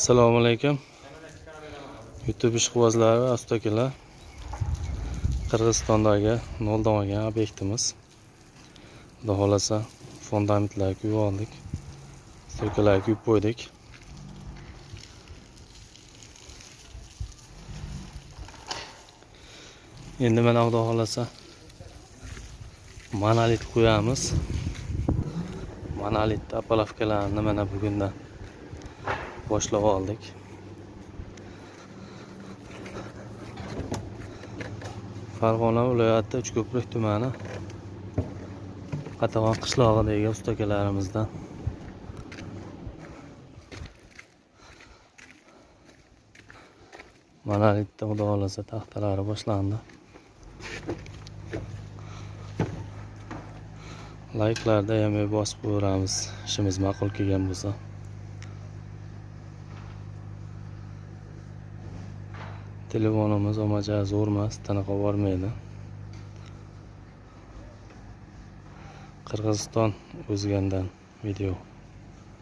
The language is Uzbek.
Assalomu alaykum. YouTube ishqibozlari va ustakalar. Qirg'izistondagi noldan olgan obyektimiz. Xudo xolasa fundamentlarni quyib oldik. Sirkalarni quyib qo'ydik. Endi mana xudo xolasa monolit qo'yamiz. Monolit apalovkalarini mana bugundan boshlab oldik. Farg'ona viloyati Uchko'prik tumani Qatag'on qishlog'idagi ustakalarimizdan monolitda xudo xolasa taxtalari boshlandi. Like'larda yamay bosib qo'yamiz, ishimiz ma'qul kelgan bo'lsa. Telefonimiz omaja zo'r emas, tanaqa bormaydi. Qirg'iziston o'zgandan video.